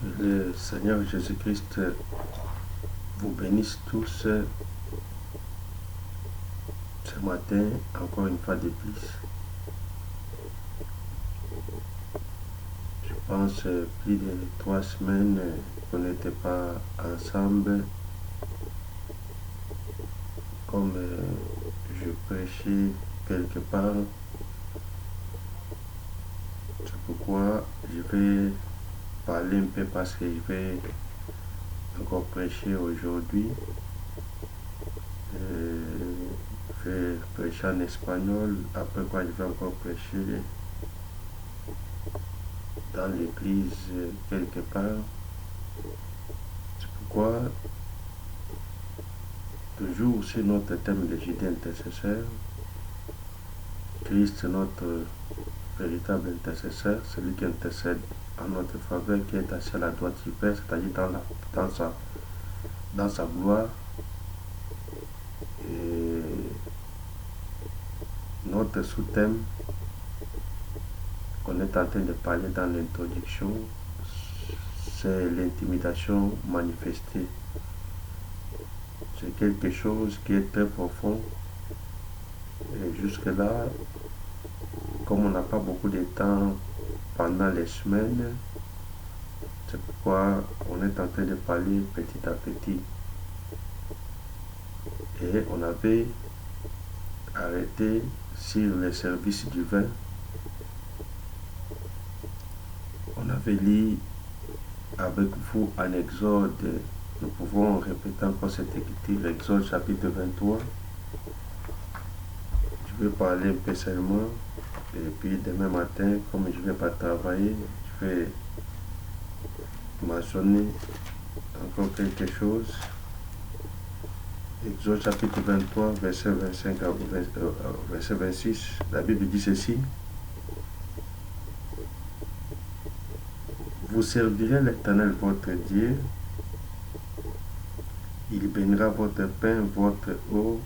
Que le Seigneur Jésus-Christ vous bénisse tous ce matin, encore une fois de plus. Je pense plus de 3 semaines qu'on n'était pas ensemble. Comme je prêchais quelque part, c'est pourquoi je vais parler un peu parce que je vais encore prêcher aujourd'hui. Je vais prêcher en espagnol, après quoi je vais encore prêcher dans l'église quelque part. C'est pourquoi toujours c'est notre thème de Jésus intercesseur. Christ, notre véritable intercesseur, celui qui intercède en notre faveur, qui est assis à la droite du Père, c'est-à-dire dans sa gloire. Et notre sous-thème qu'on est en train de parler dans l'introduction, c'est l'intimidation manifestée. C'est quelque chose qui est très profond. Et jusque-là, comme on n'a pas beaucoup de temps pendant les semaines, c'est pourquoi on est en train de parler petit à petit. Et on avait arrêté sur les services divins. On avait lu avec vous en Exode. Nous pouvons répéter encore cette écriture, Exode chapitre 23. Je vais parler un peu seulement. Et puis demain matin, comme je ne vais pas travailler, je vais mentionner encore quelque chose. Exode chapitre 23, verset 25 à verset 26, la Bible dit ceci. Vous servirez l'Éternel votre Dieu, il bénira votre pain, votre eau,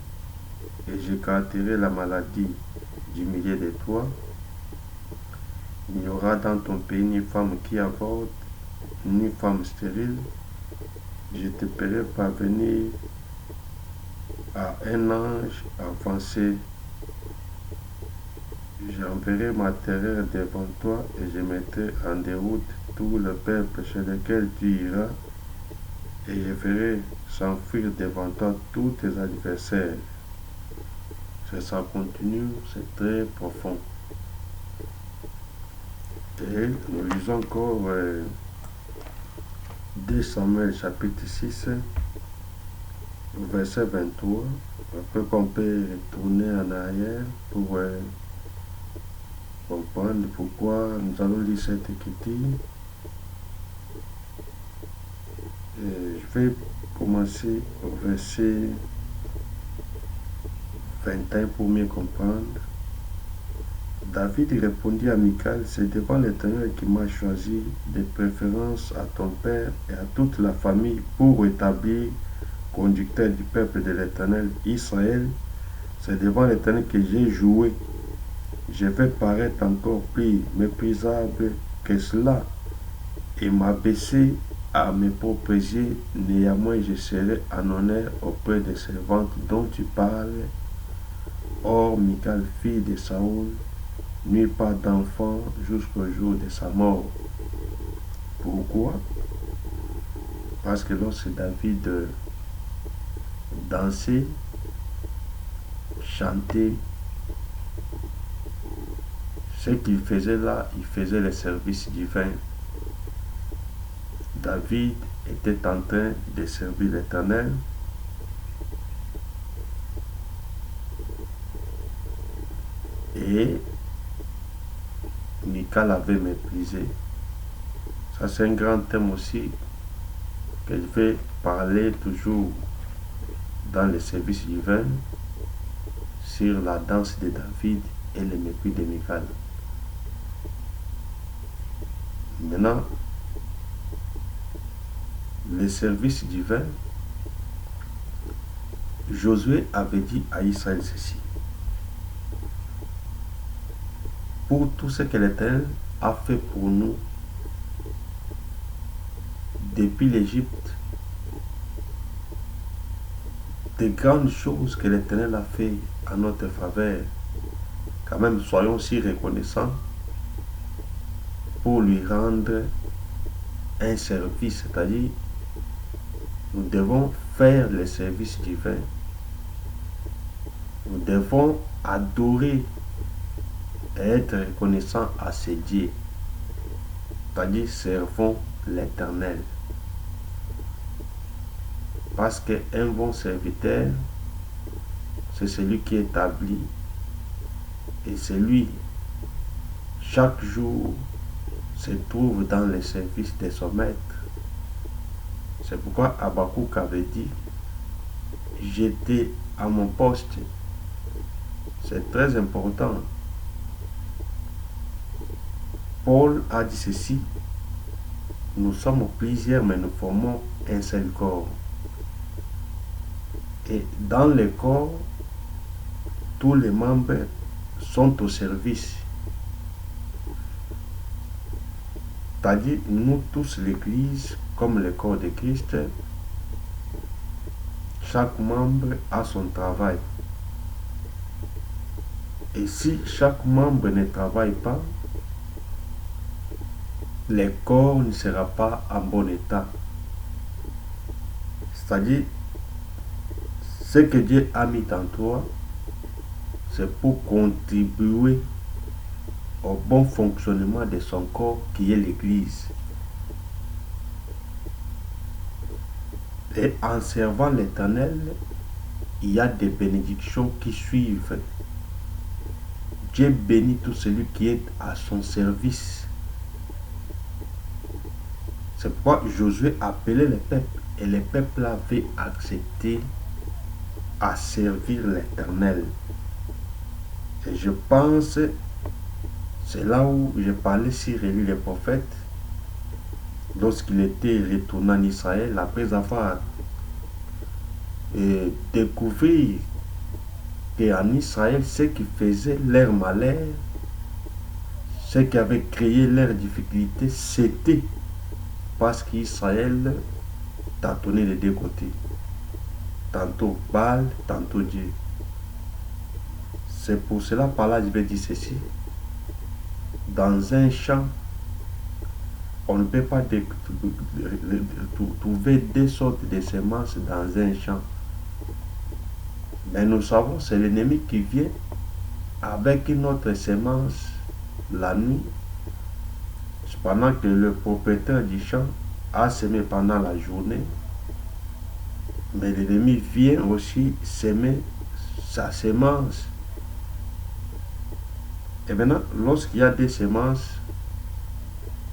et j'écarterai la maladie du milieu de toi. Il n'y aura dans ton pays ni femme qui avorte, ni femme stérile. Je te ferai parvenir à un ange avancé. J'enverrai ma terreur devant toi et je mettrai en déroute tout le peuple chez lequel tu iras, et je ferai s'enfuir devant toi tous tes adversaires. Ça continue, c'est très profond. Et nous lisons encore 2 Samuel chapitre 6, verset 23. Après qu'on peut retourner en arrière pour comprendre pourquoi nous allons lire cette écriture. Je vais commencer au verset 21 pour mieux comprendre. David répondit à Michal, c'est devant l'Éternel qui m'a choisi de préférence à ton père et à toute la famille pour établir conducteur du peuple de l'Éternel, Israël. C'est devant l'Éternel que j'ai joué. Je vais paraître encore plus méprisable que cela et m'abaisser à mes propres yeux. Néanmoins, je serai en honneur auprès des servantes dont tu parles. Or, Michal, fille de Saoul, n'eut pas d'enfant jusqu'au jour de sa mort. Pourquoi? Parce que lorsque David dansait, chantait, ce qu'il faisait là, il faisait le service divin. David était en train de servir l'Éternel. Et Michal avait méprisé. Ça, c'est un grand thème aussi que je vais parler toujours dans les services divins sur la danse de David et le mépris de Michal. Maintenant, les services divins, Josué avait dit à Israël ceci. Pour tout ce que l'Éternel a fait pour nous, depuis l'Égypte, des grandes choses que l'Éternel a fait à notre faveur. Quand même, soyons si reconnaissants pour lui rendre un service, c'est-à-dire nous devons faire le service divin. Nous devons adorer et être reconnaissants à ce Dieu, c'est-à-dire servons l'Éternel. Parce qu'un bon serviteur, c'est celui qui établit et celui, chaque jour, se trouve dans le service de son maître. C'est pourquoi Habakkuk avait dit, j'étais à mon poste. C'est très important. Paul a dit ceci, nous sommes plusieurs mais nous formons un seul corps. Et dans le corps, tous les membres sont au service. C'est-à-dire, nous tous, l'Église, comme le corps de Christ, chaque membre a son travail. Et si chaque membre ne travaille pas, le corps ne sera pas en bon état. C'est-à-dire, ce que Dieu a mis en toi, c'est pour contribuer au bon fonctionnement de son corps qui est l'Église. Et en servant l'Éternel, il y a des bénédictions qui suivent. Dieu bénit tout celui qui est à son service. C'est pourquoi Josué appelait le peuple et le peuple avait accepté à servir l'Éternel. Et je pense, c'est là où je parlais sur Élie le prophète, lorsqu'il était retourné en Israël, après avoir découvert qu'en Israël, ce qui faisait leur malheur, ce qui avait créé leurs difficultés, c'était parce qu'Israël tâtonnait des deux côtés. Tantôt Baal, tantôt Dieu. C'est pour cela, par là, je vais dire ceci. Dans un champ, on ne peut pas trouver deux sortes de semences dans un champ. Mais nous savons, c'est l'ennemi qui vient avec une autre semence la nuit, pendant que le propriétaire du champ a semé pendant la journée. Mais l'ennemi vient aussi semer sa semence. Et maintenant, lorsqu'il y a des semences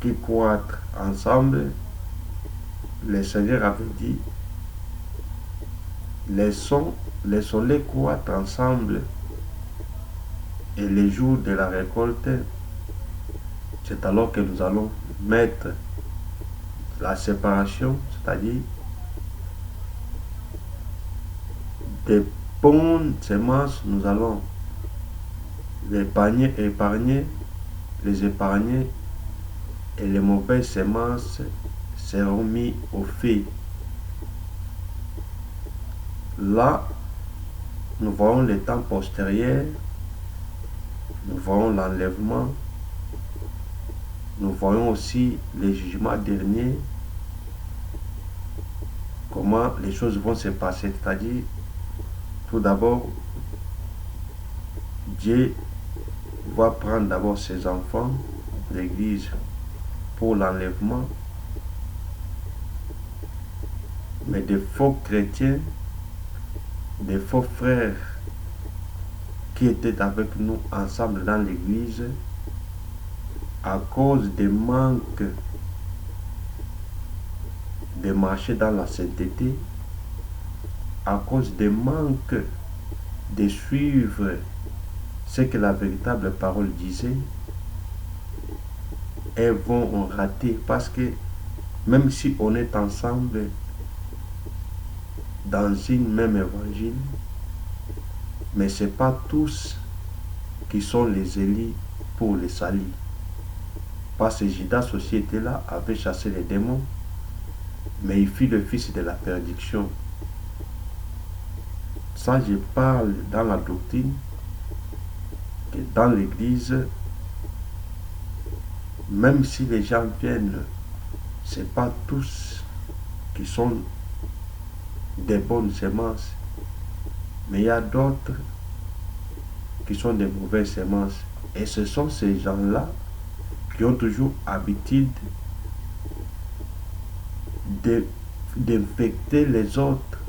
qui croîtent ensemble, le Seigneur avait dit, laissons-les croître ensemble, et les jours de la récolte, c'est alors que nous allons mettre la séparation, c'est-à-dire des bonnes semences, nous allons les épargner, les épargner, et les mauvaises semences seront mises au feu. Là, nous voyons les temps postérieurs, nous voyons l'enlèvement, nous voyons aussi les jugements derniers, comment les choses vont se passer, c'est-à-dire, tout d'abord, Dieu va prendre d'abord ses enfants, l'Église, pour l'enlèvement, mais des faux chrétiens, des faux frères qui étaient avec nous ensemble dans l'Église, à cause des manques de marcher dans la sainteté, à cause des manques de suivre ce que la véritable parole disait, elles vont rater, parce que même si on est ensemble dans une même évangile, mais ce n'est pas tous qui sont les élus pour les salir. Parce que Judas aussi était là, avait chassé les démons, mais il fut le fils de la perdition. Ça, je parle dans la doctrine, que dans l'église, même si les gens viennent, ce n'est pas tous qui sont des bonnes semences, mais il y a d'autres qui sont des mauvaises semences. Et ce sont ces gens-là qui ont toujours habitude d'infecter les autres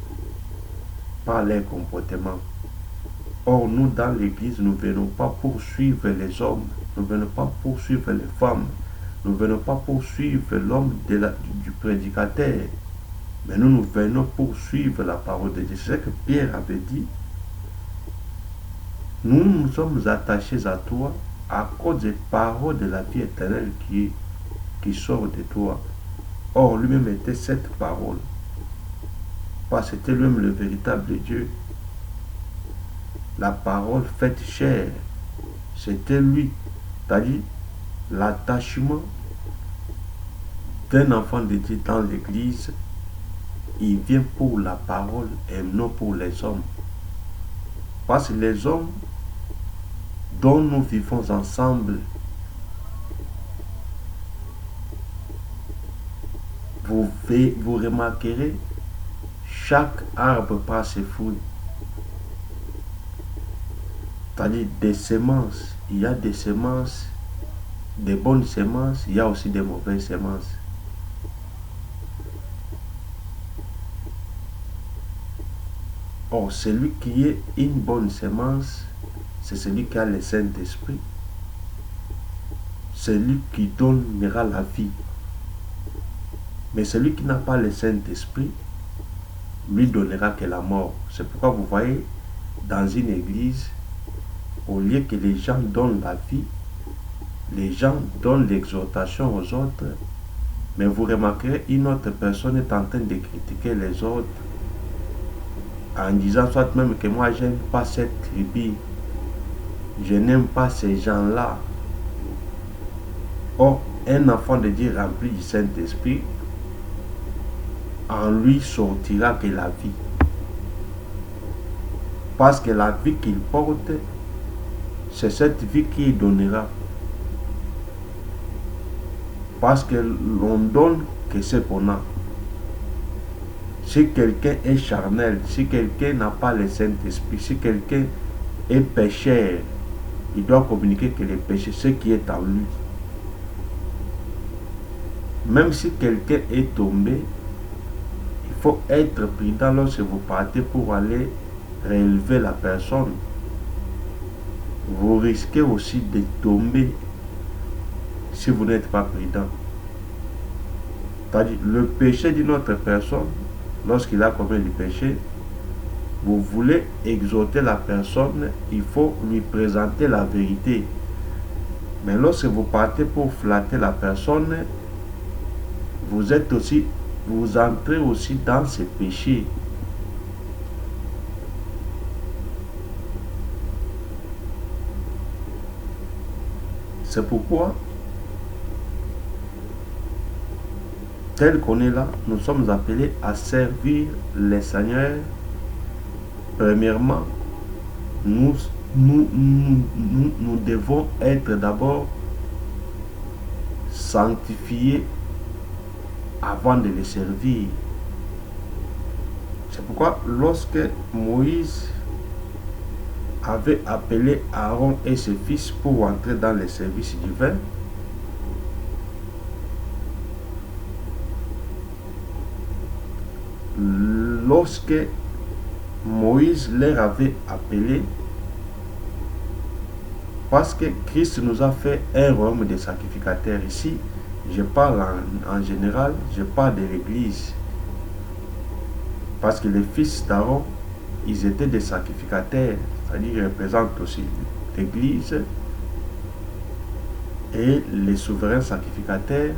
par leur comportement. Or, nous, dans l'église, nous ne venons pas poursuivre les hommes, nous ne venons pas poursuivre les femmes, nous ne venons pas poursuivre l'homme du prédicateur, mais nous venons poursuivre la parole de Dieu. C'est ce que Pierre avait dit. Nous nous sommes attachés à toi à cause des paroles de la vie éternelle qui sort de toi. Or, lui-même était cette parole. Parce que c'était lui-même le véritable Dieu. La parole faite chair, c'était lui. C'est-à-dire l'attachement d'un enfant de Dieu dans l'église, il vient pour la parole et non pour les hommes. Parce que les hommes dont nous vivons ensemble, vous remarquerez, chaque arbre par ses fruits. C'est-à-dire des semences. Il y a des semences, des bonnes semences, il y a aussi des mauvaises semences. Or, celui qui est une bonne semence, c'est celui qui a le Saint-Esprit. Celui qui donnera la vie. Mais celui qui n'a pas le Saint-Esprit, lui donnera que la mort. C'est pourquoi vous voyez, dans une église, au lieu que les gens donnent la vie, les gens donnent l'exhortation aux autres, mais vous remarquerez, une autre personne est en train de critiquer les autres, en disant soit même que moi j'aime pas cette tribu, je n'aime pas ces gens-là. Or, un enfant de Dieu rempli du Saint-Esprit, en lui sortira que la vie. Parce que la vie qu'il porte, c'est cette vie qu'il donnera. Parce que l'on donne que ce qu'on a. Si quelqu'un est charnel, si quelqu'un n'a pas le Saint-Esprit, si quelqu'un est pécheur, il doit communiquer que le péché, ce qui est en lui. Même si quelqu'un est tombé, il faut être prudent lorsque vous partez pour aller réélever la personne. Vous risquez aussi de tomber si vous n'êtes pas prudent. C'est-à-dire, le péché d'une autre personne, lorsqu'il a commis le péché, vous voulez exhorter la personne, il faut lui présenter la vérité. Mais lorsque vous partez pour flatter la personne, vous entrez aussi dans ses péchés. C'est pourquoi, tel qu'on est là, nous sommes appelés à servir les Seigneurs. Premièrement, nous devons être d'abord sanctifiés avant de les servir. C'est pourquoi lorsque Moïse avait appelé Aaron et ses fils pour entrer dans le service divin, lorsque Moïse les avait appelés, parce que Christ nous a fait un royaume de sacrificateurs. Ici, je parle en général, je parle de l'Église. Parce que les fils d'Aaron, ils étaient des sacrificateurs, c'est-à-dire ils représentent aussi l'Église et les souverains sacrificateurs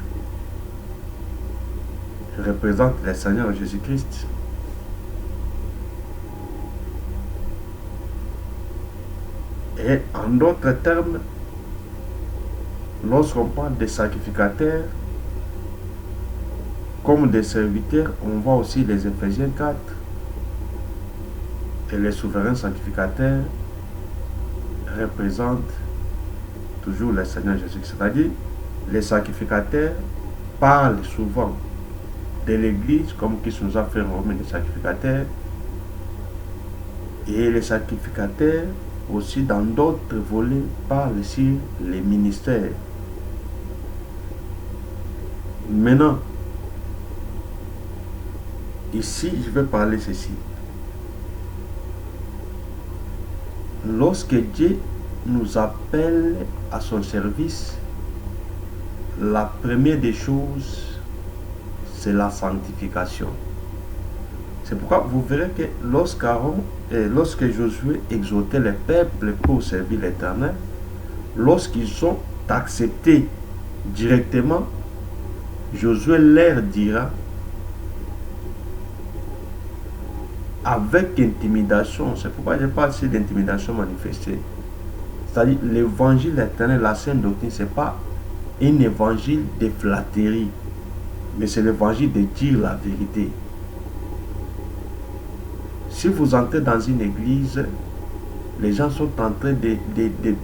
représentent le Seigneur Jésus-Christ. Et en d'autres termes, lorsqu'on parle des sacrificateurs, comme des serviteurs, on voit aussi les Éphésiens 4 et les souverains sanctificateurs représentent toujours le Seigneur Jésus. C'est-à-dire, les sacrificateurs parlent souvent de l'Église, comme Christ nous a fait Romain les sacrificateurs, et les sacrificateurs aussi dans d'autres volets parlent sur les ministères. Maintenant, ici, je vais parler ceci. Lorsque Dieu nous appelle à son service, la première des choses, c'est la sanctification. C'est pourquoi vous verrez que lorsque Josué exhortait le peuple pour servir l'Éternel, lorsqu'ils ont accepté directement, Josué leur dira avec intimidation. C'est pourquoi je parle ici d'intimidation manifestée. C'est-à-dire l'évangile éternel, la sainte doctrine, ce n'est pas un évangile de flatterie, mais c'est l'évangile de dire la vérité. Si vous entrez dans une église, les gens sont en train de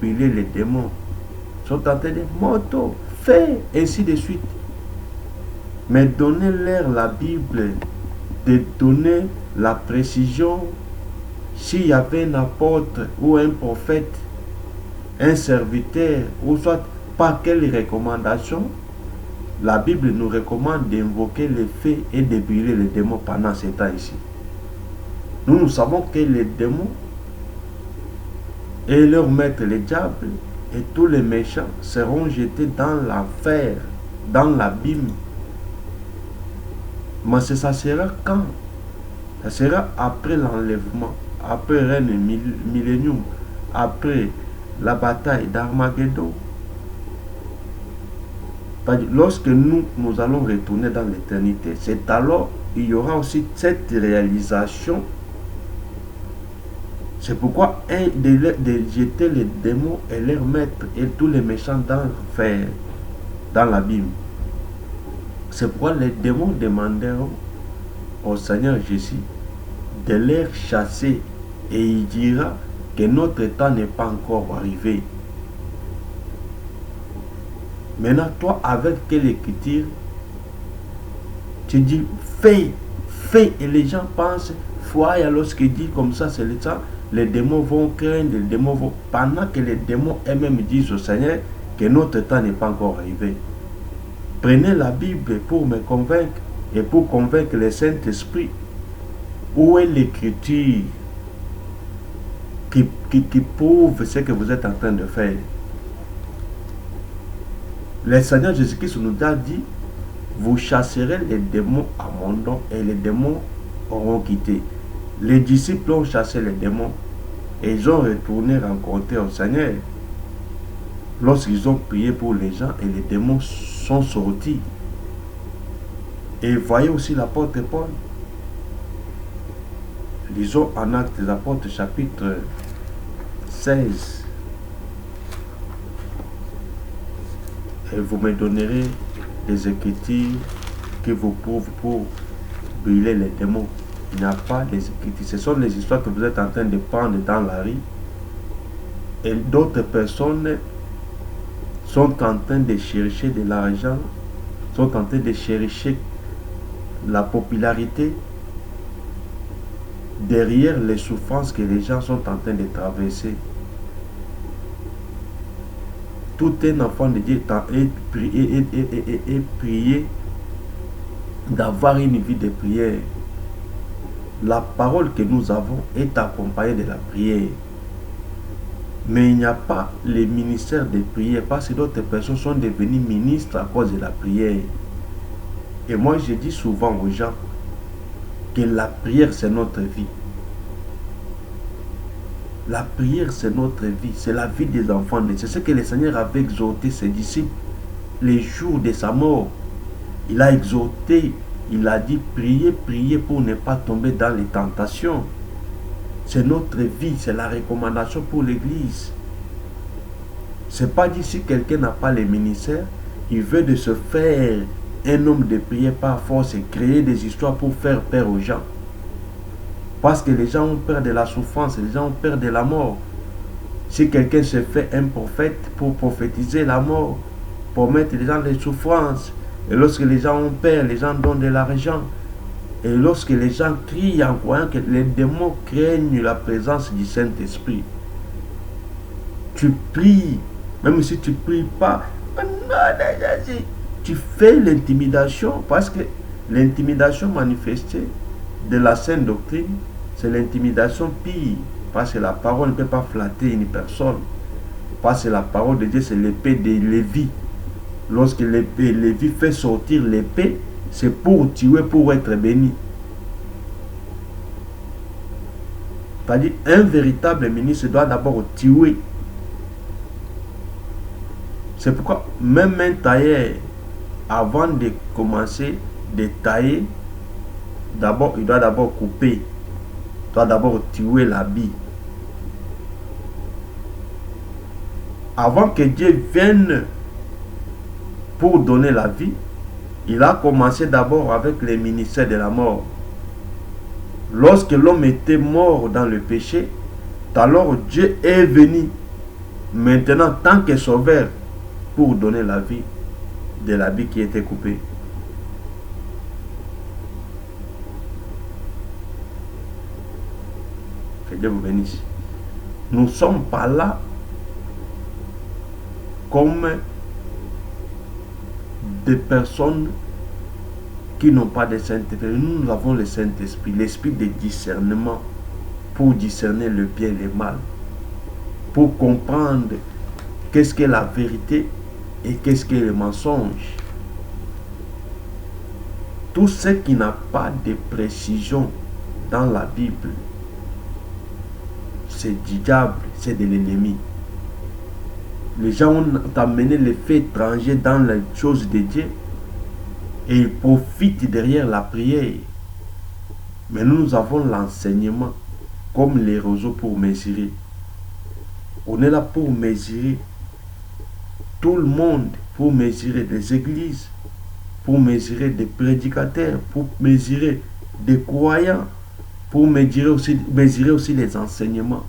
brûler les démons, sont en train de moto, fait, ainsi de suite. Mais donnez-leur la Bible, de donner la précision. S'il y avait un apôtre ou un prophète, un serviteur, ou soit par quelle recommandation, la Bible nous recommande d'invoquer les faits et de brûler les démons pendant ces temps ici. Nous savons que les démons et leur maître, le diable, et tous les méchants seront jetés dans l'enfer, dans l'abîme. Mais ça sera quand? Ça sera après l'enlèvement, après le règne millénium, après la bataille d'Armageddon. Lorsque nous allons retourner dans l'éternité, c'est alors il y aura aussi cette réalisation. C'est pourquoi de jeter les démons et leurs maîtres et tous les méchants dans l'enfer, dans l'abîme. C'est pourquoi les démons demanderont au Seigneur Jésus de les chasser, et il dira que notre temps n'est pas encore arrivé. Maintenant, toi, avec quelle écriture tu dis fais, et les gens pensent foi, et lorsqu'il dit comme ça, c'est le temps, les démons vont craindre, les démons vont, pendant que les démons eux-mêmes disent au Seigneur que notre temps n'est pas encore arrivé. Prenez la Bible pour me convaincre et pour convaincre le Saint-Esprit. Où est l'écriture qui prouve ce que vous êtes en train de faire? Le Seigneur Jésus-Christ nous a dit, vous chasserez les démons à mon nom et les démons auront quitté. Les disciples ont chassé les démons et ils ont retourné rencontrer au Seigneur. Lorsqu'ils ont prié pour les gens et les démons sont sortis. Et voyez aussi l'apôtre Paul. Lisons en Actes des Apôtres chapitre 16. Et vous me donnerez des écritures qui vous prouvent pour brûler les démons. Il n'y a pas des écritures. Ce sont les histoires que vous êtes en train de prendre dans la rue. Et d'autres personnes sont en train de chercher de l'argent, sont en train de chercher la popularité derrière les souffrances que les gens sont en train de traverser. Tout un enfant de Dieu est prié d'avoir une vie de prière. La parole que nous avons est accompagnée de la prière. Mais il n'y a pas le ministère de prière parce que d'autres personnes sont devenues ministres à cause de la prière. Et moi, je dis souvent aux gens que la prière, c'est notre vie. La prière, c'est notre vie. C'est la vie des enfants. C'est ce que le Seigneur avait exhorté ses disciples les jours de sa mort. Il a exhorté, il a dit, priez, priez pour ne pas tomber dans les tentations. C'est notre vie, c'est la recommandation pour l'Église. C'est pas dit si quelqu'un n'a pas le ministère, il veut de se faire un homme de prière par force et créer des histoires pour faire peur aux gens. Parce que les gens ont peur de la souffrance, les gens ont peur de la mort. Si quelqu'un se fait un prophète pour prophétiser la mort, pour mettre les gens des souffrances, et lorsque les gens ont peur, les gens donnent de l'argent. Et lorsque les gens crient en croyant que les démons craignent la présence du Saint-Esprit, tu pries, même si tu ne pries pas, tu fais l'intimidation, parce que l'intimidation manifestée de la sainte doctrine, c'est l'intimidation pire, parce que la parole ne peut pas flatter une personne, parce que la parole de Dieu, c'est l'épée de Lévi. Lorsque l'épée Lévi fait sortir l'épée, c'est pour tuer, pour être béni. C'est-à-dire, un véritable ministre doit d'abord tuer. C'est pourquoi même un tailleur, avant de commencer de tailler, d'abord, il doit d'abord couper. Il doit d'abord tuer l'habit. Avant que Dieu vienne pour donner la vie, il a commencé d'abord avec les ministères de la mort. Lorsque l'homme était mort dans le péché, alors Dieu est venu maintenant tant que sauveur pour donner la vie de l'habit qui était coupé. Que Dieu vous bénisse. Nous ne sommes pas là comme des personnes qui n'ont pas de Saint-Esprit. Nous avons le Saint-Esprit, l'esprit de discernement pour discerner le bien et le mal, pour comprendre qu'est-ce qu'est la vérité et qu'est-ce qu'est le mensonge. Tout ce qui n'a pas de précision dans la Bible, c'est du diable, c'est de l'ennemi. Les gens ont amené les faits étrangers dans les choses de Dieu et ils profitent derrière la prière. Mais nous avons l'enseignement comme les roseaux pour mesurer. On est là pour mesurer tout le monde, pour mesurer des églises, pour mesurer des prédicateurs, pour mesurer des croyants, pour mesurer aussi les enseignements.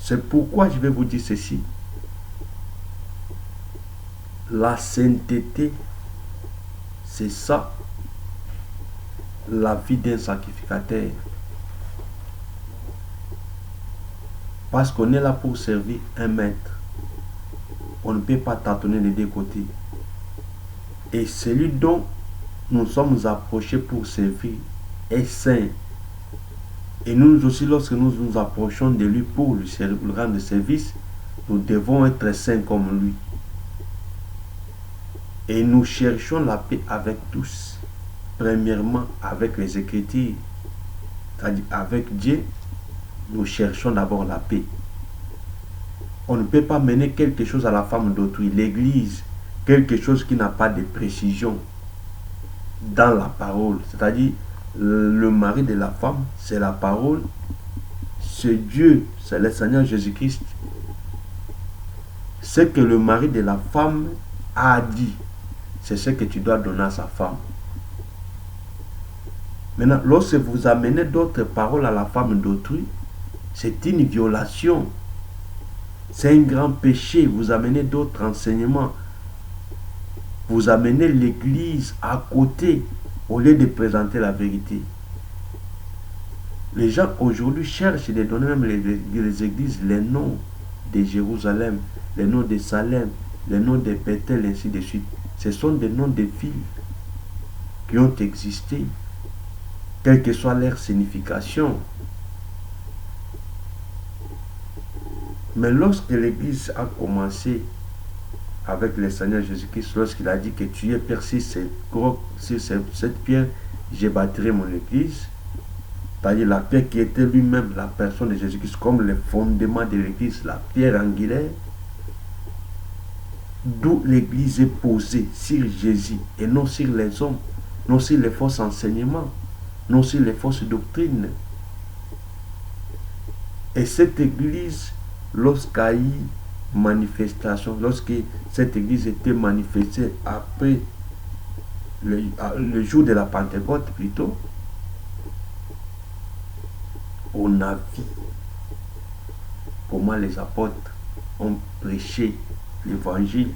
C'est pourquoi je vais vous dire ceci. La sainteté, c'est ça, la vie d'un sacrificateur. Parce qu'on est là pour servir un maître. On ne peut pas tâtonner les deux côtés. Et celui dont nous sommes approchés pour servir est saint. Et nous aussi, lorsque nous nous approchons de lui pour lui rendre service, nous devons être saints comme lui. Et nous cherchons la paix avec tous. Premièrement, avec les Écritures, c'est-à-dire avec Dieu, nous cherchons d'abord la paix. On ne peut pas mener quelque chose à la femme d'autrui, l'Église, quelque chose qui n'a pas de précision dans la parole, c'est-à-dire le mari de la femme, c'est la parole, c'est Dieu, c'est le Seigneur Jésus-Christ. Ce que le mari de la femme a dit, c'est ce que tu dois donner à sa femme. Maintenant, lorsque vous amenez d'autres paroles à la femme d'autrui, c'est une violation. C'est un grand péché. Vous amenez d'autres enseignements. Vous amenez l'Église à côté au lieu de présenter la vérité. Les gens aujourd'hui cherchent de donner même les églises les noms de Jérusalem, les noms de Salem, les noms de Bethel, ainsi de suite. Ce sont des noms de villes qui ont existé, quelle que soit leur signification. Mais lorsque l'Église a commencé avec le Seigneur Jésus-Christ, lorsqu'il a dit que tu es percé sur cette pierre, je bâtirai mon Église, c'est-à-dire la pierre qui était lui-même la personne de Jésus-Christ comme le fondement de l'Église, la pierre angulaire, d'où l'Église est posée sur Jésus et non sur les hommes, non sur les fausses enseignements, non sur les fausses doctrines. Et cette Église, lorsqu'Aïe manifestation, lorsque cette église était manifestée après le jour de la Pentecôte plutôt, on a vu comment les apôtres ont prêché l'évangile.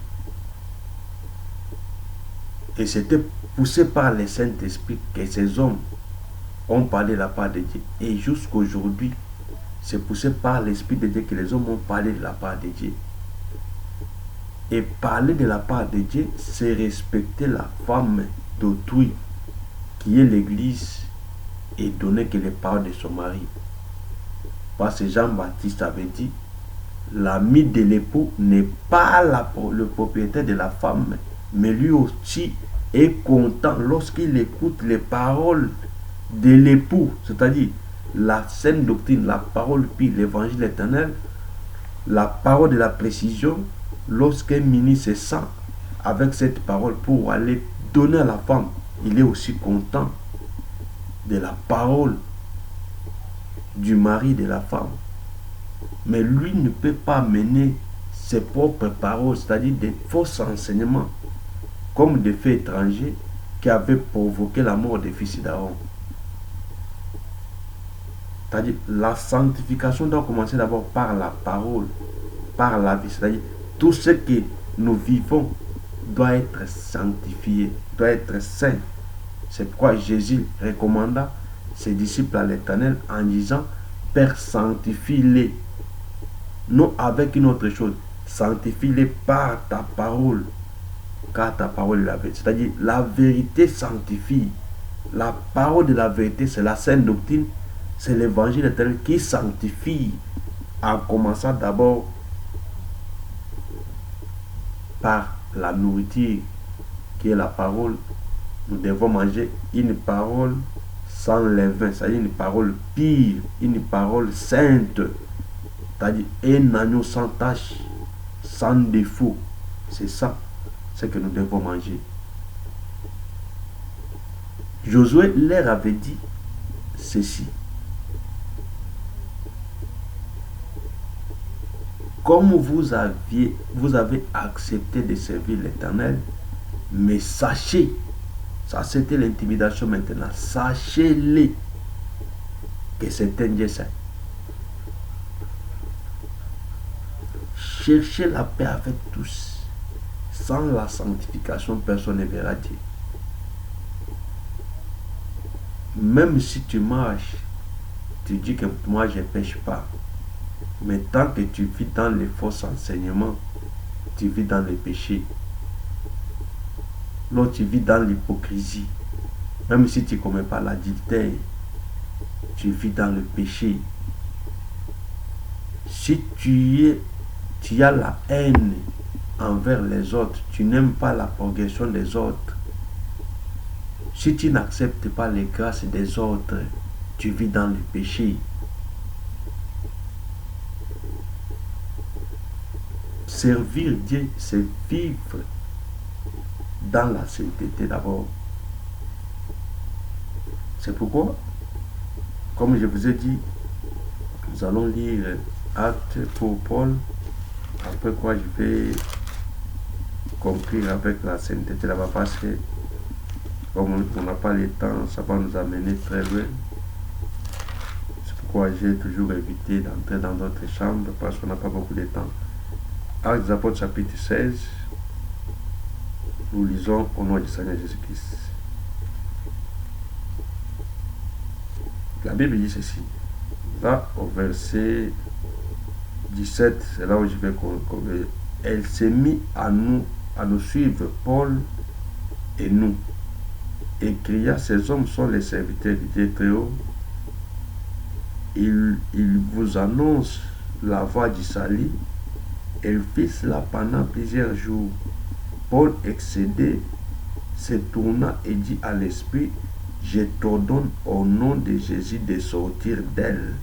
Et c'était poussé par le Saint-Esprit que ces hommes ont parlé de la part de Dieu. Et jusqu'aujourd'hui, c'est poussé par l'Esprit de Dieu que les hommes ont parlé de la part de Dieu. Et parler de la part de Dieu, c'est respecter la femme d'autrui, qui est l'Église, et donner que les paroles de son mari. Parce que Jean-Baptiste avait dit, l'ami de l'époux n'est pas le propriétaire de la femme, mais lui aussi est content lorsqu'il écoute les paroles de l'époux, c'est-à-dire la saine doctrine, la parole pure, l'évangile éternel, la parole de la précision, lorsqu'un ministre se sent avec cette parole pour aller donner à la femme, il est aussi content de la parole du mari de la femme. Mais lui ne peut pas mener ses propres paroles, c'est-à-dire des faux enseignements, comme des faits étrangers qui avaient provoqué la mort des fils d'Aaron. C'est-à-dire la sanctification doit commencer d'abord par la parole, par la vie. C'est-à-dire tout ce que nous vivons doit être sanctifié, doit être saint. C'est pourquoi Jésus recommanda ses disciples à l'Éternel en disant, Père, sanctifie-les. Non avec une autre chose, sanctifie-les par ta parole, car ta parole est la vérité. C'est-à-dire la vérité sanctifie. La parole de la vérité, c'est la sainte doctrine, c'est l'évangile éternel qui sanctifie, en commençant d'abord par la nourriture qui est la parole. Nous devons manger une parole sans levain, c'est-à-dire une parole pure, une parole sainte, c'est-à-dire un agneau sans tache, sans défaut. C'est ça, ce que nous devons manger. Josué leur avait dit ceci. Comme vous avez accepté de servir l'Éternel, mais sachez, ça c'était l'intimidation maintenant, sachez-les que c'est un Dieu saint. Cherchez la paix avec tous. Sans la sanctification, personne ne verra Dieu. Même si tu marches, tu dis que moi je ne pêche pas. Mais tant que tu vis dans les faux enseignements, tu vis dans le péché. L'autre, tu vis dans l'hypocrisie. Même si tu ne commets pas l'adultère, tu vis dans le péché. Si tu as la haine envers les autres, tu n'aimes pas la progression des autres, si tu n'acceptes pas les grâces des autres, tu vis dans le péché. Servir Dieu, c'est vivre dans la sainteté d'abord. C'est pourquoi, comme je vous ai dit, nous allons lire Actes pour Paul, après quoi je vais conclure avec la sainteté là-bas, parce que comme on n'a pas le temps, ça va nous amener très loin. C'est pourquoi j'ai toujours évité d'entrer dans d'autres chambres, parce qu'on n'a pas beaucoup de temps. Actes des Apôtres chapitre 16, nous lisons au nom du Seigneur Jésus-Christ. La Bible dit ceci. Là, au verset 17, c'est là où je vais conclure. Elle s'est mise à nous suivre, Paul et nous. Et cria, ces hommes sont les serviteurs du Dieu très haut. Ils vous annoncent la voie du salut. Elle fit cela pendant plusieurs jours. Paul, excédé, se tourna et dit à l'esprit, je t'ordonne au nom de Jésus de sortir d'elle.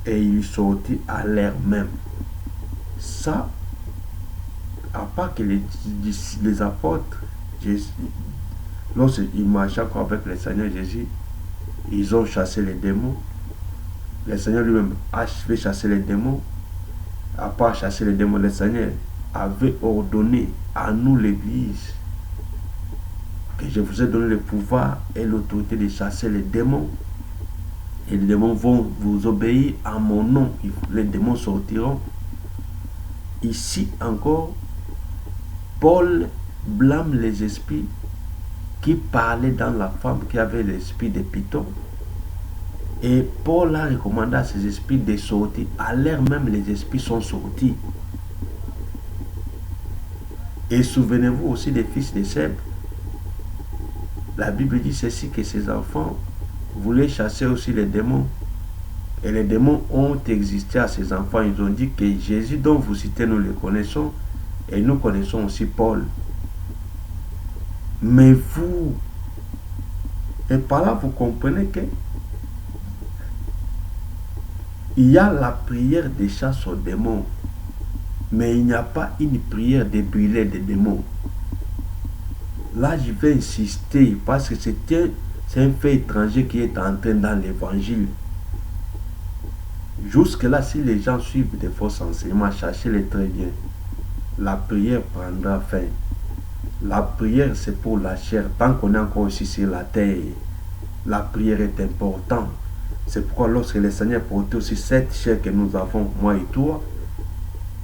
Et il sortit à l'air même. Ça, à part que les apôtres, lorsqu'ils marchaient avec le Seigneur Jésus, ils ont chassé les démons. Le Seigneur lui-même a fait chasser les démons. à part chasser les démons. Le Seigneur avait ordonné à nous, l'Église, que je vous ai donné le pouvoir et l'autorité de chasser les démons. Et les démons vont vous obéir à mon nom. Les démons sortiront. Ici encore, Paul blâme les esprits qui parlaient dans la femme qui avait l'esprit de Python. Et Paul a recommandé à ces esprits de sortir. À l'heure même, les esprits sont sortis. Et souvenez-vous aussi des fils de Seb. La Bible dit ceci, que ces enfants voulaient chasser aussi les démons. Et les démons ont existé à ces enfants. Ils ont dit que Jésus dont vous citez, nous le connaissons. Et nous connaissons aussi Paul. Mais vous, et par là vous comprenez que il y a la prière de chasse aux démons. Mais il n'y a pas une prière de brûler des démons. Là, je vais insister parce que c'est un fait étranger qui est entré dans l'évangile. Jusque-là, si les gens suivent des faux enseignements, cherchez-les très bien. La prière prendra fin. La prière, c'est pour la chair. Tant qu'on est encore ici sur la terre, la prière est importante. C'est pourquoi lorsque le Seigneur portait aussi cette chair que nous avons, moi et toi,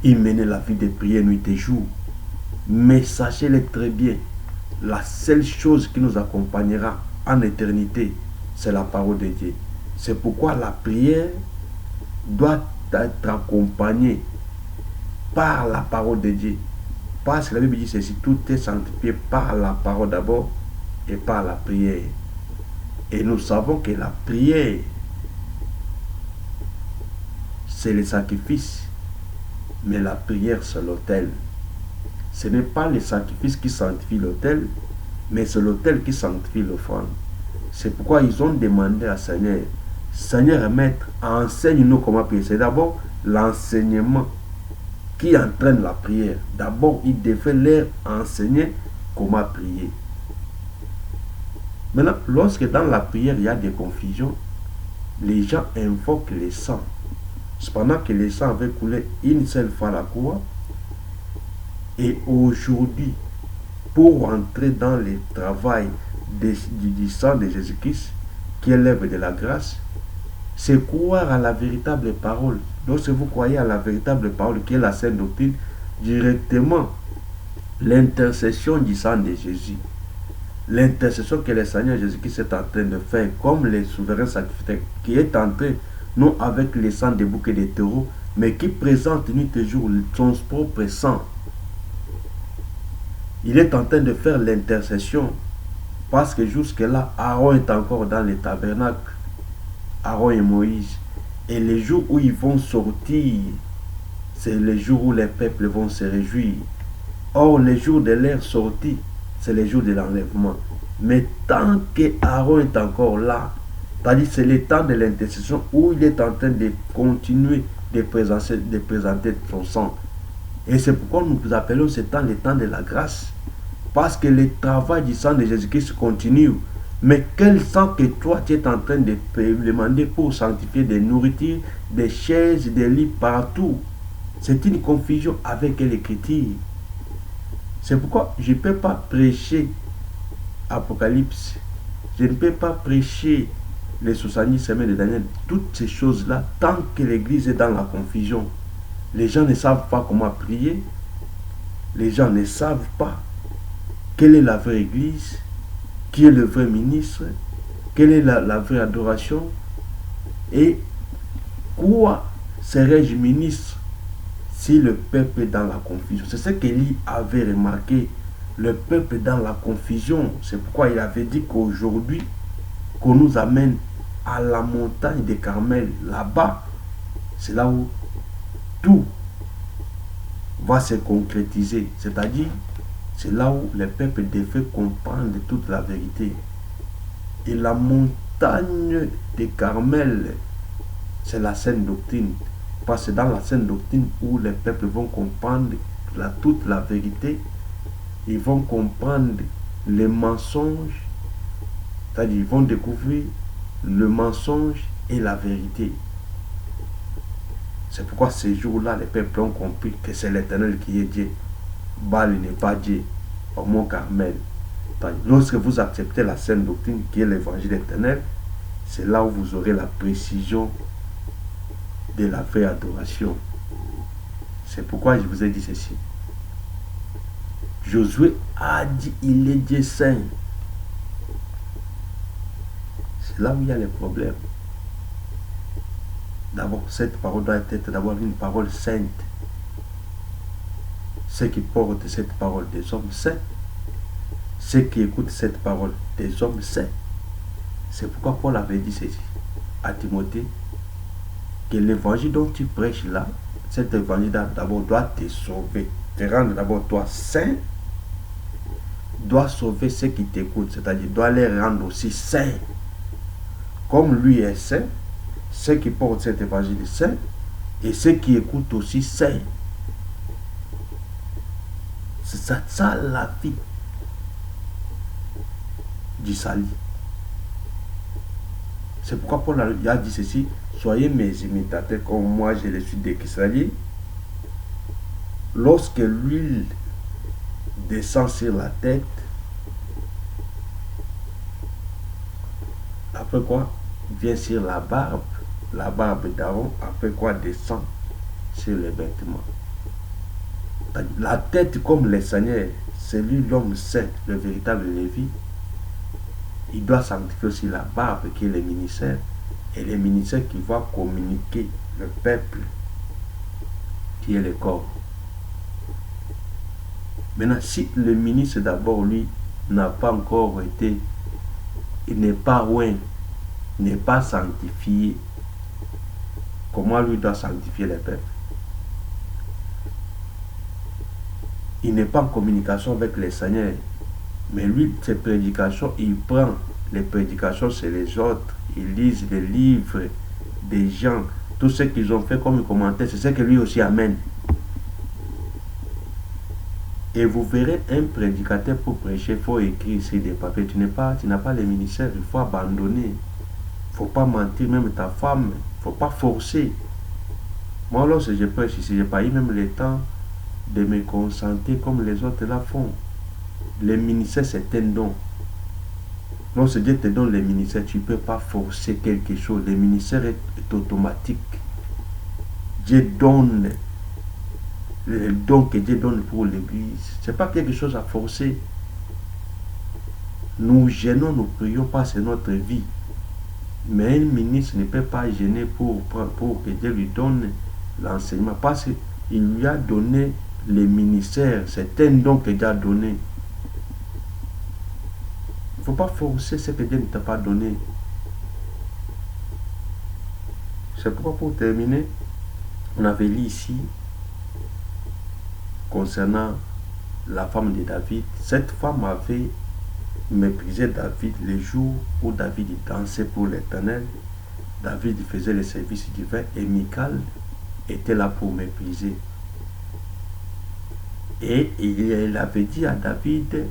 il menait la vie de prière nuit et jour. Mais sachez-le très bien, la seule chose qui nous accompagnera en éternité, c'est la parole de Dieu. C'est pourquoi la prière doit être accompagnée par la parole de Dieu. Parce que la Bible dit ceci, tout est sanctifié par la parole d'abord et par la prière. Et nous savons que la prière, c'est le sacrifice. Mais la prière, c'est l'autel. Ce n'est pas le sacrifice qui sanctifie l'autel, mais c'est l'autel qui sanctifie l'offrande. C'est pourquoi ils ont demandé à Seigneur, Seigneur et Maître, enseigne-nous comment prier. C'est d'abord l'enseignement qui entraîne la prière. D'abord, il devait leur enseigner comment prier. Maintenant, lorsque dans la prière, il y a des confusions, les gens invoquent le sang. Cependant que le sang avait coulé une seule fois à la croix, et aujourd'hui, pour entrer dans le travail du sang de Jésus-Christ, qui est l'œuvre de la grâce, c'est croire à la véritable parole. Lorsque vous croyez à la véritable parole, qui est la sainte doctrine, directement, l'intercession du sang de Jésus, l'intercession que le Seigneur Jésus-Christ est en train de faire, comme le souverain sacrificateur, qui est en train, non avec le sang des boucs et des taureaux, mais qui présente nuit et jour son propre sang. Il est en train de faire l'intercession, parce que jusque-là, Aaron est encore dans le tabernacle, Aaron et Moïse. Et les jours où ils vont sortir, c'est les jours où les peuples vont se réjouir. Or, les jours de leur sortie, c'est les jours de l'enlèvement. Mais tant que Aaron est encore là, c'est-à-dire c'est le temps de l'intercession où il est en train de continuer de présenter son sang. Et c'est pourquoi nous appelons ce temps le temps de la grâce. Parce que le travail du sang de Jésus-Christ continue. Mais quel sang que toi tu es en train de demander pour sanctifier des nourritures, des chaises, des lits partout. C'est une confusion avec l'écriture. C'est pourquoi je ne peux pas prêcher Apocalypse. Je ne peux pas prêcher les 70 semaines de Daniel. Toutes ces choses-là, tant que l'église est dans la confusion, les gens ne savent pas comment prier. Les gens ne savent pas quelle est la vraie église, qui est le vrai ministre, quelle est la vraie adoration, et quoi serais-je ministre si le peuple est dans la confusion. C'est ce qu'Élie avait remarqué, le peuple est dans la confusion. C'est pourquoi il avait dit qu'aujourd'hui, qu'on nous amène à la montagne de Carmel, là-bas, c'est là où tout va se concrétiser, c'est-à-dire c'est là où les peuples devaient comprendre toute la vérité. Et la montagne de Carmel, c'est la sainte doctrine. Parce que dans la sainte doctrine où les peuples vont comprendre toute la vérité, ils vont comprendre les mensonges, c'est-à-dire ils vont découvrir le mensonge et la vérité. C'est pourquoi ces jours-là, les peuples ont compris que c'est l'Éternel qui est Dieu. Baal n'est pas Dieu au mont Carmel. Lorsque vous acceptez la sainte doctrine qui est l'évangile éternel, c'est là où vous aurez la précision de la vraie adoration. C'est pourquoi je vous ai dit ceci. Josué a dit, il est Dieu saint. C'est là où il y a les problèmes. D'abord, cette parole doit être d'abord une parole sainte. Ceux qui portent cette parole, des hommes saints. Ceux qui écoutent cette parole, des hommes saints. C'est pourquoi Paul avait dit ceci à Timothée, que l'évangile dont tu prêches là, cet évangile d'abord doit te sauver, te rendre d'abord toi saint, doit sauver ceux qui t'écoutent, c'est-à-dire doit les rendre aussi saints. Comme lui est saint, ceux qui portent cet évangile saint, et ceux qui écoutent aussi saints. C'est ça la vie du salut. C'est pourquoi Paul a dit ceci, soyez mes imitateurs comme moi je le suis de Christ. Lorsque l'huile descend sur la tête, après quoi vient sur la barbe d'Aaron, après quoi descend sur les vêtements. La tête comme le Seigneur, c'est lui l'homme saint, le véritable Lévi. Il doit sanctifier aussi la barbe qui est le ministère, et le ministère qui va communiquer le peuple qui est le corps. Maintenant, si le ministre d'abord, lui, n'a pas encore été, il n'est pas loin, n'est pas sanctifié, comment lui doit sanctifier le peuple? Il n'est pas en communication avec le Seigneur. Mais lui, ses prédications, il prend les prédications chez les autres. Il lise les livres des gens. Tout ce qu'ils ont fait comme commentaire, c'est ce que lui aussi amène. Et vous verrez un prédicateur pour prêcher, il faut écrire sur des papiers. Tu n'as pas les ministères, il faut abandonner. Il ne faut pas mentir, même ta femme. Il ne faut pas forcer. Moi, lorsque je prêche ici, je n'ai pas eu même le temps de me concentrer comme les autres la font. Le ministère, c'est un don. Lorsque Dieu te donne le ministère, tu ne peux pas forcer quelque chose. Le ministère est automatique. Dieu donne le don que Dieu donne pour l'Église. Ce n'est pas quelque chose à forcer. Nous gênons, nous prions pas, c'est notre vie. Mais un ministre ne peut pas gêner pour que Dieu lui donne l'enseignement. Parce qu'il lui a donné le ministère. C'est un don que Dieu a donné. Il ne faut pas forcer ce que Dieu ne t'a pas donné. C'est pourquoi, pour terminer, on avait lu ici, concernant la femme de David, cette femme avait méprisé David les jours où David dansait pour l'Éternel. David faisait le service divin et Michal était là pour mépriser. Et il avait dit à David,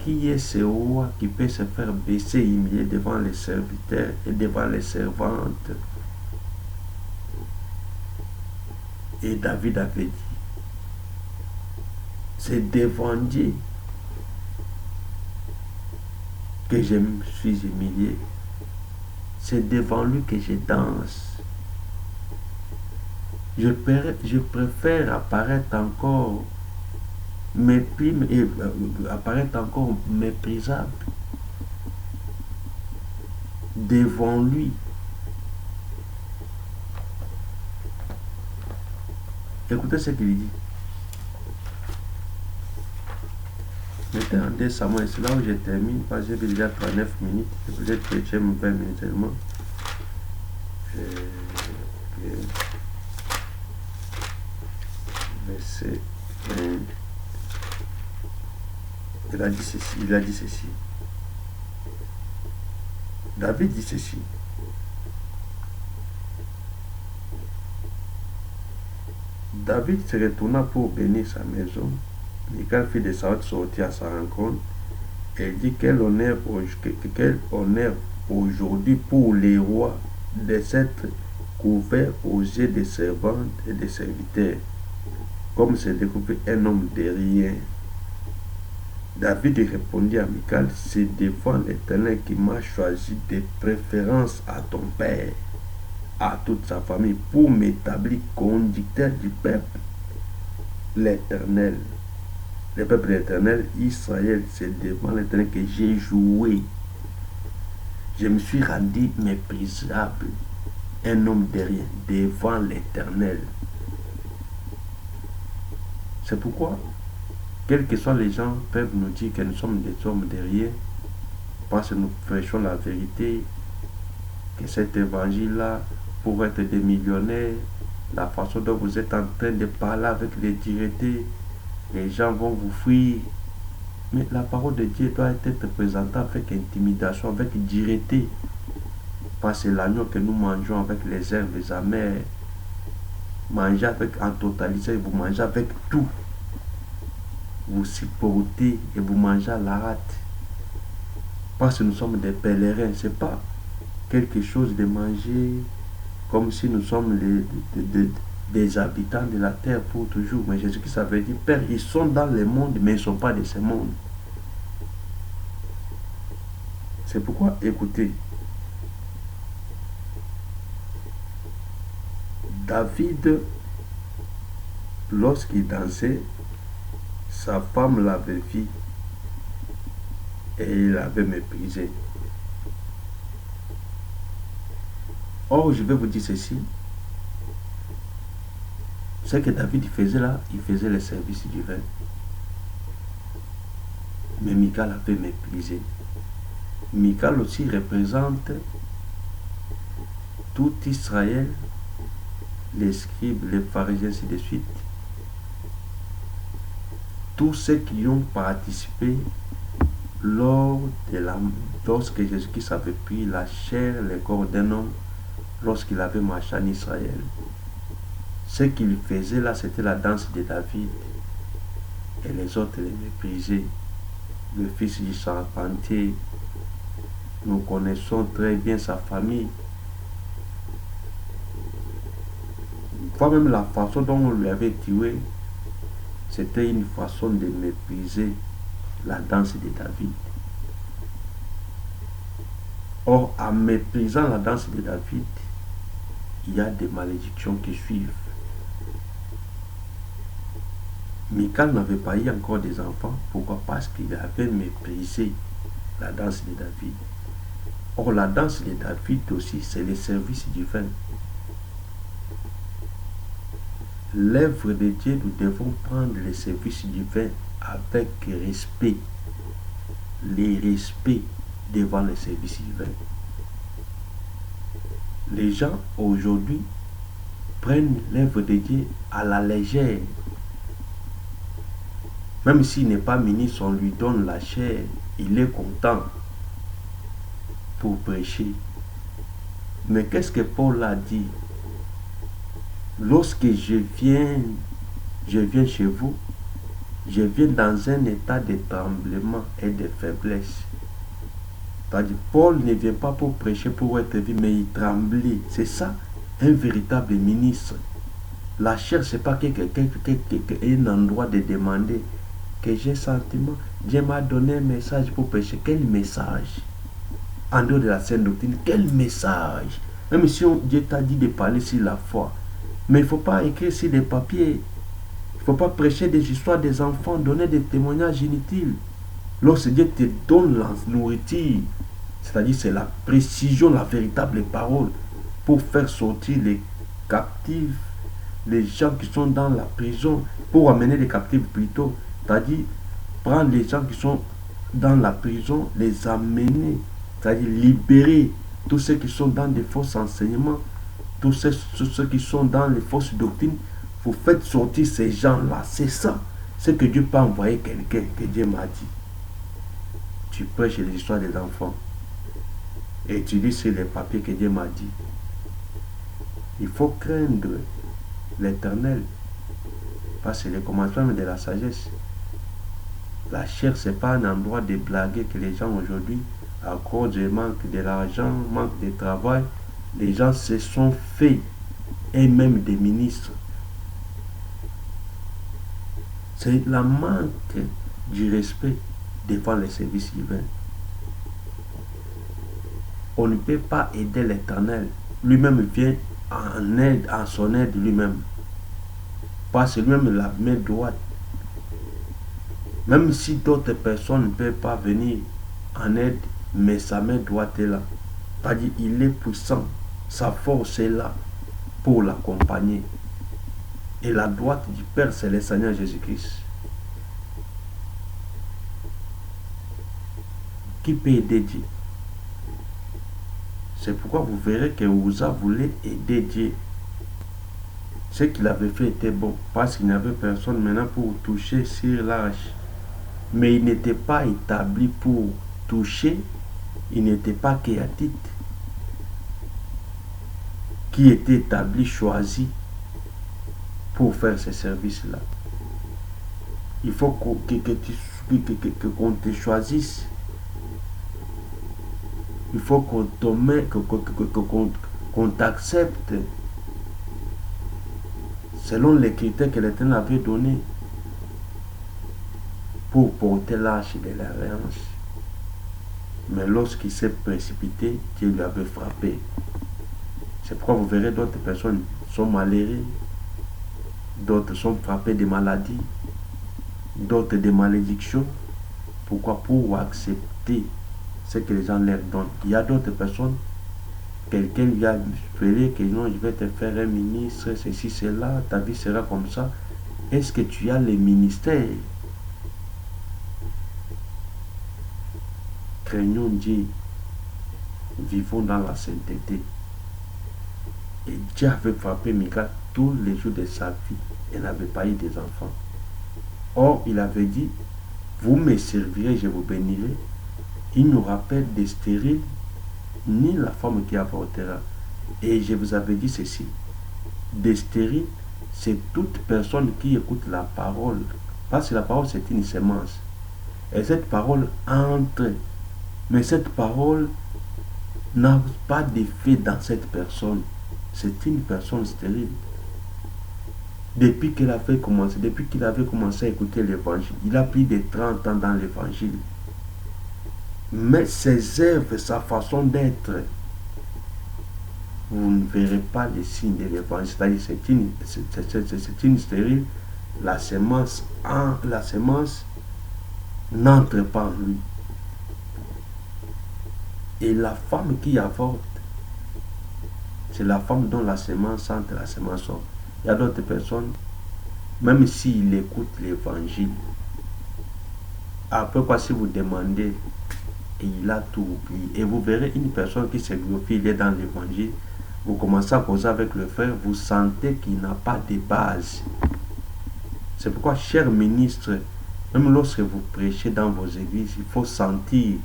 qui est ce roi qui peut se faire baisser et humilier devant les serviteurs et devant les servantes? Et David avait dit, c'est devant Dieu que je me suis humilié. C'est devant lui que je danse. Je préfère apparaître encore apparaître encore méprisable devant lui. Écoutez ce qu'il dit. Mettez en 2 Samuel, c'est là où je termine, parce que j'ai déjà 39 minutes, et peut-être que j'aime 20 minutes seulement. Verset 1. Il a dit ceci. David dit ceci. David se retourna pour bénir sa maison. Michal fit de Saoul sortir à sa rencontre. Elle dit quel honneur aujourd'hui pour les rois de s'être découvert aux yeux des servantes et des serviteurs, comme se découvre un homme de rien. David répondit à Michal, c'est devant l'Éternel qui m'a choisi de préférence à ton père, à toute sa famille, pour m'établir conducteur du peuple, l'Éternel. Le peuple éternel, Israël, c'est devant l'Éternel que j'ai joué. Je me suis rendu méprisable, un homme de rien, devant l'Éternel. C'est pourquoi, quels que soient les gens, peuvent nous dire que nous sommes des hommes de rien, parce que nous prêchons la vérité, que cet évangile-là, pour être des millionnaires, la façon dont vous êtes en train de parler avec les directés, les gens vont vous fuir. Mais la parole de Dieu doit être présentée avec intimidation, avec dureté. Parce que l'agneau que nous mangeons avec les herbes amères, mangez avec en totalité, vous mangez avec tout. Vous supportez et vous mangez à la hâte. Parce que nous sommes des pèlerins, ce n'est pas quelque chose de manger comme si nous sommes des habitants de la terre pour toujours. Mais Jésus-Christ avait dit, Père, ils sont dans le monde, mais ils ne sont pas de ce monde. C'est pourquoi, écoutez, David, lorsqu'il dansait, sa femme l'avait vu et il l'avait méprisé. Or, je vais vous dire ceci. Ce que David faisait là, il faisait le service divin. Mais Michal avait méprisé. Michal aussi représente tout Israël, les scribes, les pharisiens, ainsi de suite. Tous ceux qui ont participé lorsque Jésus-Christ avait pris la chair, le corps d'un homme, lorsqu'il avait marché en Israël. Ce qu'il faisait là, c'était la danse de David. Et les autres les méprisaient. Le fils du charpentier, nous connaissons très bien sa famille. Voire même la façon dont on lui avait tué, c'était une façon de mépriser la danse de David. Or, en méprisant la danse de David, il y a des malédictions qui suivent. Michal n'avait pas eu encore des enfants. Pourquoi? Parce qu'il avait méprisé la danse de David. Or, la danse de David aussi, c'est le service divin. L'œuvre de Dieu, nous devons prendre le service divin avec respect. Les respects devant le service divin. Les gens aujourd'hui prennent l'œuvre de Dieu à la légère. Même s'il n'est pas ministre, on lui donne la chair, il est content pour prêcher. Mais qu'est-ce que Paul a dit? Lorsque je viens chez vous, je viens dans un état de tremblement et de faiblesse. C'est-à-dire, Paul ne vient pas pour prêcher, pour être vu, mais il tremblait. C'est ça, un véritable ministre. La chair, ce n'est pas un endroit de demander que j'ai sentiment. Dieu m'a donné un message pour prêcher. Quel message? En dehors de la sainte doctrine, quel message? Même si Dieu t'a dit de parler sur la foi. Mais il ne faut pas écrire sur des papiers. Il ne faut pas prêcher des histoires des enfants, donner des témoignages inutiles. Lorsque Dieu te donne la nourriture, c'est-à-dire c'est la précision, la véritable parole, pour faire sortir les captifs, les gens qui sont dans la prison, pour amener les captifs plutôt, c'est-à-dire prendre les gens qui sont dans la prison, les amener, c'est-à-dire libérer tous ceux qui sont dans des faux enseignements, tous ceux qui sont dans les fausses doctrines. Vous faites sortir ces gens-là, c'est ça. C'est que Dieu peut envoyer quelqu'un, que Dieu m'a dit. Tu prêches les histoires des enfants et tu lis sur les papiers que Dieu m'a dit. Il faut craindre l'Éternel, parce que le commencement de la sagesse. La chair, ce n'est pas un endroit de blaguer que les gens aujourd'hui, à cause du manque de l'argent, manque de travail, les gens se sont fait et même des ministres. C'est la manque du respect devant les services divins. On ne peut pas aider l'Éternel. Lui-même vient en son aide lui-même. Parce que lui-même la main droite. Même si d'autres personnes ne peuvent pas venir en aide, mais sa main droite est là. C'est-à-dire il est puissant. Sa force est là pour l'accompagner. Et la droite du Père, c'est le Seigneur Jésus-Christ. Qui peut aider Dieu? C'est pourquoi vous verrez que Uza voulait aider Dieu. Ce qu'il avait fait était bon, parce qu'il n'y avait personne maintenant pour toucher sur l'arche. Mais il n'était pas établi pour toucher, il n'était pas kéatite, qui était établi, choisi pour faire ce service-là. Il faut qu'on te choisisse. Il faut qu'on t'accepte selon les critères que l'Éternel avait donnés pour porter l'arche de l'alliance. Mais lorsqu'il s'est précipité, Dieu lui avait frappé. C'est pourquoi vous verrez d'autres personnes sont malheureuses, d'autres sont frappées de maladies, d'autres de malédictions. Pourquoi? Pour accepter ce que les gens leur donnent. Il y a d'autres personnes, quelqu'un lui a appelé que non, je vais te faire un ministre, ceci, cela, ta vie sera comme ça. Est-ce que tu as les ministères? Craignons Dieu, vivons dans la sainteté. Et Dieu avait frappé Mika tous les jours de sa vie. Elle n'avait pas eu des enfants. Or, il avait dit, vous me servirez, je vous bénirai. Il n'aura pas de stérile, ni la femme qui avortera. Et je vous avais dit ceci, des stériles, c'est toute personne qui écoute la parole. Parce que la parole, c'est une semence. Et cette parole entre. Mais cette parole n'a pas d'effet dans cette personne. C'est une personne stérile. Depuis qu'il avait commencé à écouter l'évangile, il a plus de 30 ans dans l'évangile. Mais ses œuvres, sa façon d'être, vous ne verrez pas les signes de l'évangile. C'est-à-dire c'est une stérile. La semence n'entre pas en lui. Et la femme qui avorte, c'est la femme dont la semence entre, la semence sort. Il y a d'autres personnes, même s'il écoute l'évangile, après quoi, si vous demandez, et il a tout oublié. Et vous verrez une personne qui se glorifie, il est dans l'évangile, vous commencez à causer avec le frère, vous sentez qu'il n'a pas de base. C'est pourquoi, chers ministres, même lorsque vous prêchez dans vos églises, il faut sentir.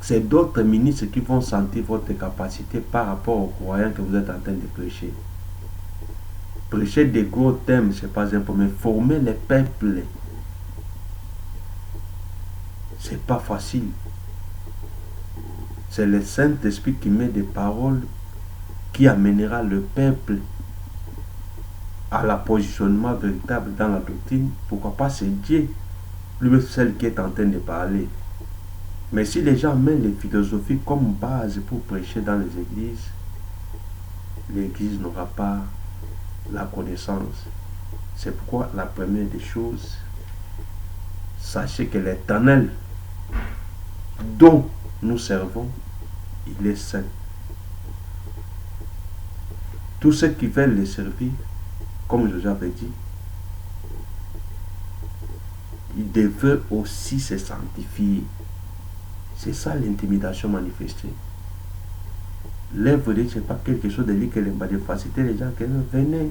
C'est d'autres ministres qui vont sentir votre capacité par rapport aux croyants que vous êtes en train de prêcher. Prêcher des gros thèmes, c'est pas un problème. Former les peuples, c'est pas facile. C'est le Saint-Esprit qui met des paroles qui amènera le peuple à la positionnement véritable dans la doctrine. Pourquoi pas? C'est Dieu, lui, celle qui est en train de parler. Mais si les gens mettent les philosophies comme base pour prêcher dans les églises, l'église n'aura pas la connaissance. C'est pourquoi la première des choses, sachez que l'Éternel dont nous servons, il est saint. Tous ceux qui veulent le servir, comme je vous avais dit, ils devaient aussi se sanctifier. C'est ça l'intimidation manifestée. L'œuvre de Dieu, ce n'est pas quelque chose de lui que de faciliter les gens qui venaient,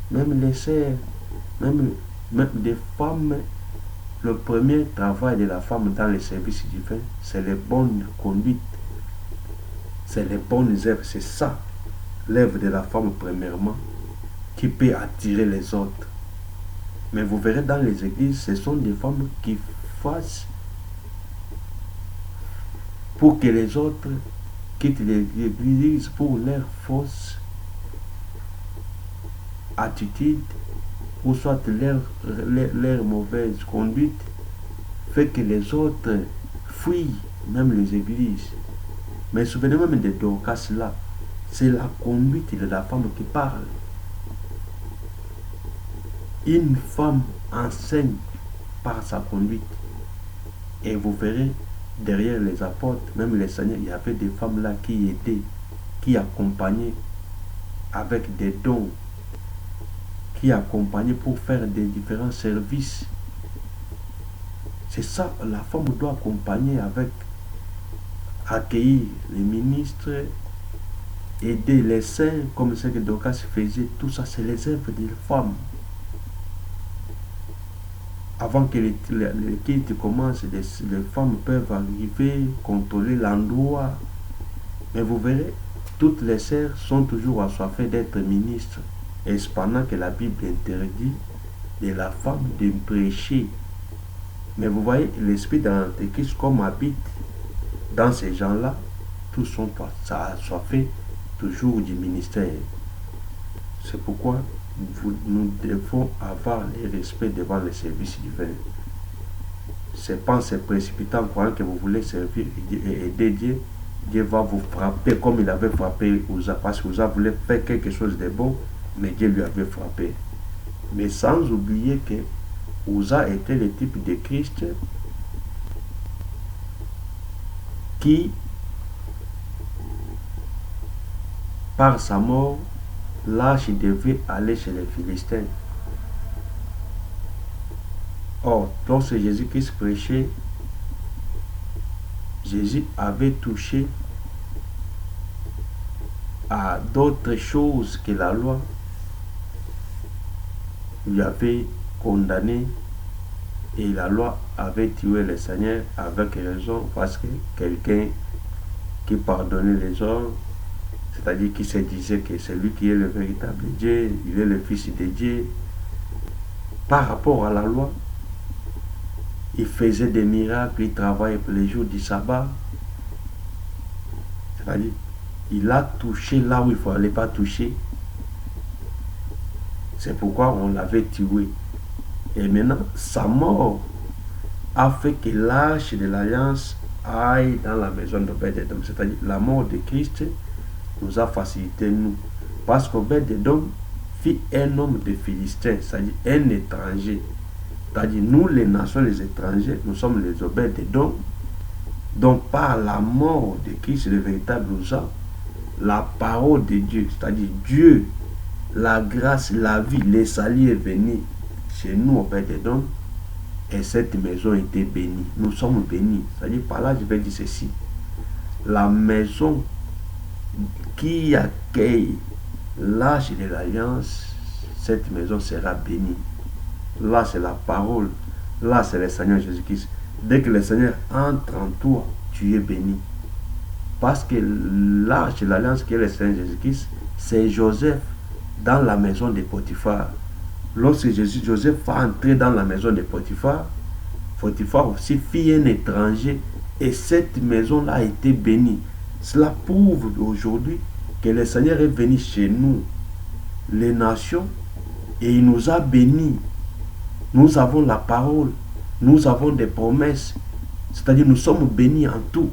même les sœurs, même des femmes. Le premier travail de la femme dans le service divin, c'est les bonnes conduites, c'est les bonnes œuvres. C'est ça, l'œuvre de la femme premièrement, qui peut attirer les autres. Mais vous verrez dans les églises, ce sont des femmes qui fassent pour que les autres quittent l'église pour leur fausse attitude ou soit leur mauvaise conduite fait que les autres fuient même les églises. Mais souvenez-vous même de Dorcas là, c'est la conduite de la femme qui parle. Une femme enseigne par sa conduite. Et vous verrez, derrière les apôtres, même les seigneurs, il y avait des femmes là qui aidaient, qui accompagnaient avec des dons, qui accompagnaient pour faire des différents services. C'est ça, la femme doit accompagner avec accueillir les ministres, aider les saints, comme ce que Dorcas faisait. Tout ça, c'est les œuvres des femmes. Avant que les cultes commencent, les femmes peuvent arriver, contrôler l'endroit. Mais vous verrez, toutes les sœurs sont toujours assoiffées d'être ministres. Et cependant que la Bible interdit de la femme de prêcher. Mais vous voyez, l'esprit d'Antéchrist comme habite dans ces gens-là, tous sont assoiffés toujours du ministère. C'est pourquoi nous devons avoir le respect devant le service divin. C'est pas en se précipitant en croyant que vous voulez servir et aider Dieu. Dieu va vous frapper comme il avait frappé Uza, parce que Uza voulait faire quelque chose de bon, mais Dieu lui avait frappé. Mais sans oublier que Uza était le type de Christ qui, par sa mort, lâche devait aller chez les Philistins. Or, lorsque Jésus-Christ prêchait, Jésus avait touché à d'autres choses que la loi lui avait condamné, et la loi avait tué le Seigneur avec raison, parce que quelqu'un qui pardonnait les hommes, c'est-à-dire qui se disait que c'est lui qui est le véritable Dieu, il est le Fils de Dieu, par rapport à la loi, il faisait des miracles, il travaillait pour les jours du sabbat. C'est-à-dire, il a touché là où il ne fallait pas toucher. C'est pourquoi on l'avait tué. Et maintenant, sa mort a fait que l'arche de l'alliance aille dans la maison d'Obed-Edom. C'est-à-dire, la mort de Christ nous a facilité nous. Parce qu'Obed-Edom fit un homme de Philistins, c'est-à-dire un étranger. C'est-à-dire, nous, les nations, les étrangers, nous sommes les Obed-Edom. Donc, par la mort de Christ, le véritable Uza, la parole de Dieu, c'est-à-dire Dieu, la grâce, la vie, le salut est venu chez nous, Obed-Edom, et cette maison était bénie. Nous sommes bénis. C'est-à-dire, par là, je vais dire ceci. La maison qui accueille l'arche de l'alliance, cette maison sera bénie. Là, c'est la parole. Là, c'est le Seigneur Jésus-Christ. Dès que le Seigneur entre en toi, tu es béni. Parce que l'arche de l'alliance qui est le Seigneur Jésus-Christ, c'est Joseph dans la maison de Potiphar. Lorsque Joseph va entrer dans la maison de Potiphar, Potiphar aussi fit un étranger, et cette maison-là a été bénie. Cela prouve aujourd'hui que le Seigneur est venu chez nous, les nations, et il nous a bénis. Nous avons la parole, nous avons des promesses, c'est-à-dire nous sommes bénis en tout.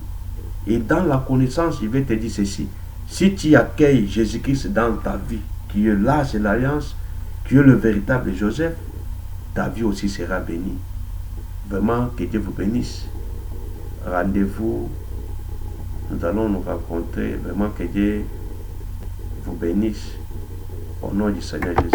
Et dans la connaissance, je vais te dire ceci. Si tu accueilles Jésus-Christ dans ta vie, qui est l'arche de l'alliance, qui est le véritable Joseph, ta vie aussi sera bénie. Vraiment, que Dieu vous bénisse. Rendez-vous. Nous allons nous rencontrer. Vraiment, que Dieu vous bénisse. Au nom du Seigneur Jésus.